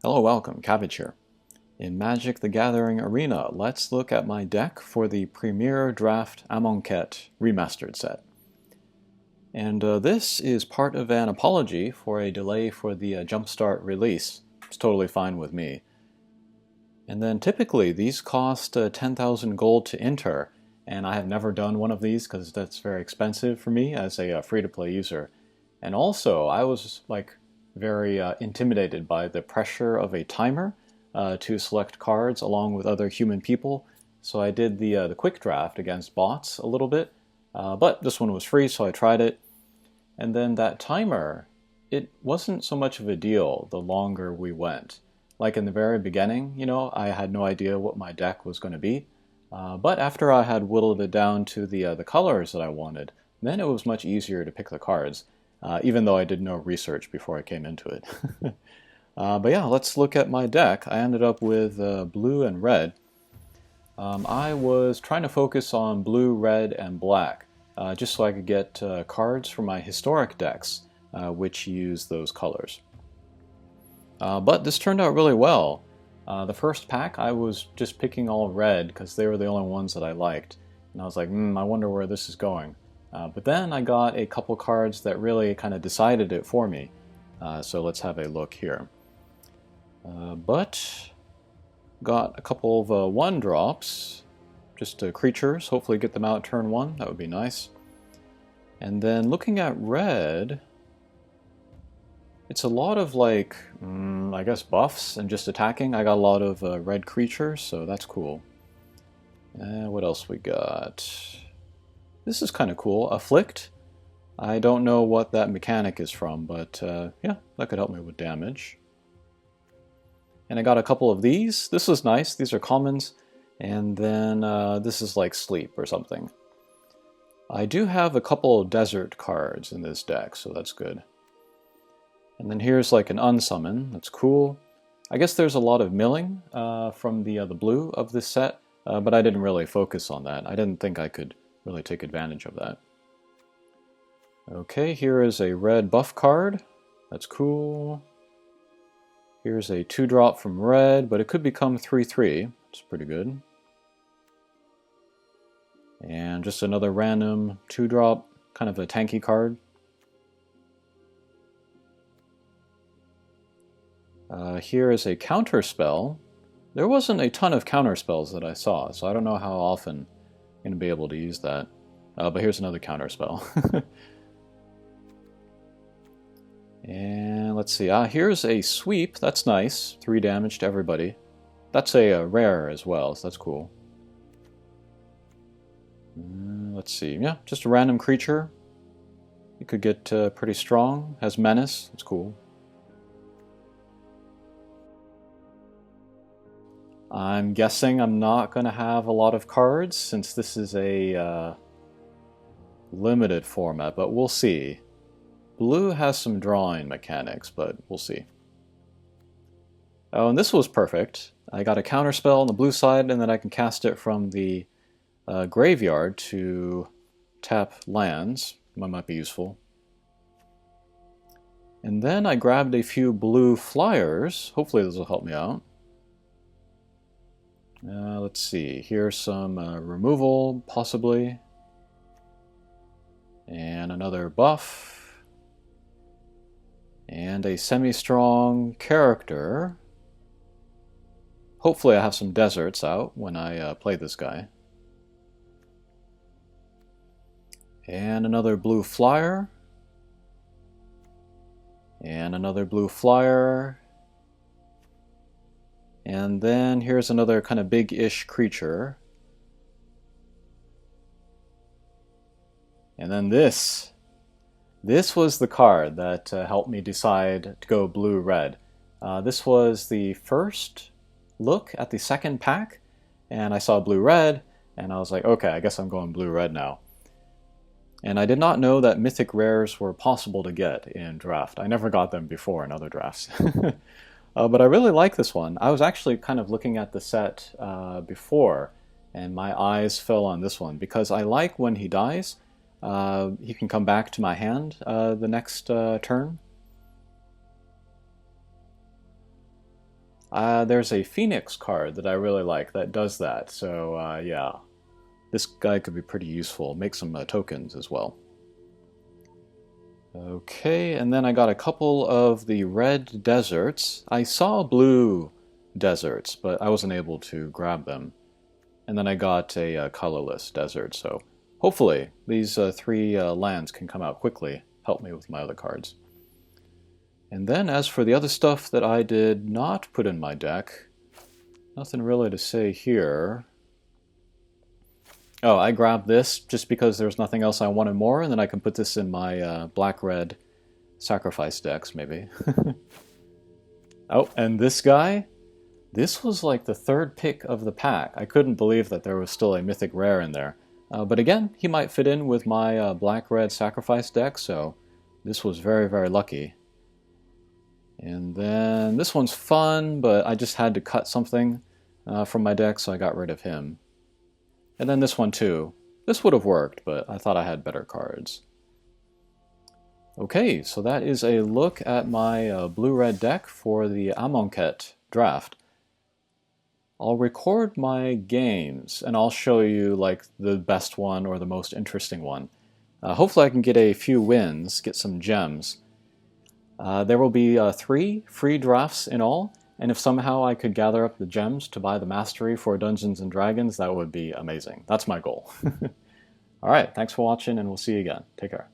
Hello, welcome, Cabbage here. In Magic the Gathering Arena, let's look at my deck for the Premier Draft Amonkhet Remastered set. And this is part of an apology for a delay for the Jumpstart release. It's totally fine with me. And then typically these cost 10,000 gold to enter, and I have never done one of these because that's very expensive for me as a free-to-play user. And also, I was very intimidated by the pressure of a timer to select cards along with other human people. So I did the quick draft against bots a little bit, but this one was free, so I tried it. And then that timer, it wasn't so much of a deal the longer we went. Like in the very beginning, I had no idea what my deck was going to be. But after I had whittled it down to the colors that I wanted, then it was much easier to pick the cards. Even though I did no research before I came into it. But yeah, let's look at my deck. I ended up with blue and red. I was trying to focus on blue, red, and black, just so I could get cards for my historic decks, which use those colors. But this turned out really well. The first pack, I was just picking all red because they were the only ones that I liked. And I was like, I wonder where this is going. But then I got a couple cards that really kind of decided it for me. So let's have a look here. But got a couple of 1-drops, just creatures. Hopefully get them out turn 1. That would be nice. And then looking at red, it's a lot of I guess buffs and just attacking. I got a lot of red creatures, so that's cool. What else we got? This is kind of cool. Afflict. I don't know what that mechanic is from, but yeah, that could help me with damage. And I got a couple of these. This is nice. These are commons. And then this is like Sleep or something. I do have a couple of desert cards in this deck, so that's good. And then here's like an unsummon. That's cool. I guess there's a lot of milling from the blue of this set, but I didn't really focus on that. I didn't think I could really take advantage of that. Okay, here is a red buff card. That's cool. Here's a 2-drop from red, but it could become 3/3. It's pretty good. And just another random 2-drop, kind of a tanky card. Here is a counter spell. There wasn't a ton of counter spells that I saw, so I don't know how often going to be able to use that. But here's another counter spell. And let's see. Here's a sweep. That's nice. 3 damage to everybody. That's a rare as well, so that's cool. Let's see. Yeah, just a random creature. You could get pretty strong. Has menace. That's cool. I'm guessing I'm not going to have a lot of cards since this is a limited format, but we'll see. Blue has some drawing mechanics, but we'll see. Oh, and this was perfect. I got a counterspell on the blue side, and then I can cast it from the graveyard to tap lands. That might be useful. And then I grabbed a few blue flyers. Hopefully this will help me out. Let's see, here's some removal, possibly. And another buff. And a semi-strong character. Hopefully I have some deserts out when I play this guy. And another blue flyer. And another blue flyer. And then here's another kind of big-ish creature. And then this. This was the card that helped me decide to go blue-red. This was the first look at the second pack, and I saw blue-red, and I was like, okay, I guess I'm going blue-red now. And I did not know that mythic rares were possible to get in draft. I never got them before in other drafts. But I really like this one. I was actually kind of looking at the set before, and my eyes fell on this one, because I like when he dies, he can come back to my hand the next turn. There's a Phoenix card that I really like that does that, so yeah. This guy could be pretty useful. Make some tokens as well. Okay, and then I got a couple of the red deserts. I saw blue deserts, but I wasn't able to grab them. And then I got a colorless desert, so hopefully these three lands can come out quickly, help me with my other cards. And then as for the other stuff that I did not put in my deck, nothing really to say here. Oh, I grabbed this just because there's nothing else I wanted more, and then I can put this in my black-red sacrifice decks, maybe. Oh, and this guy? This was like the third pick of the pack. I couldn't believe that there was still a mythic rare in there. But again, he might fit in with my black-red sacrifice deck, so this was very, very lucky. And then this one's fun, but I just had to cut something from my deck, so I got rid of him. And then this one too. This would have worked, but I thought I had better cards. Okay, so that is a look at my blue-red deck for the Amonkhet draft. I'll record my games, and I'll show you like the best one or the most interesting one. Hopefully I can get a few wins, get some gems. There will be 3 free drafts in all, and if somehow I could gather up the gems to buy the mastery for Dungeons & Dragons, that would be amazing. That's my goal. Alright, thanks for watching, and we'll see you again. Take care.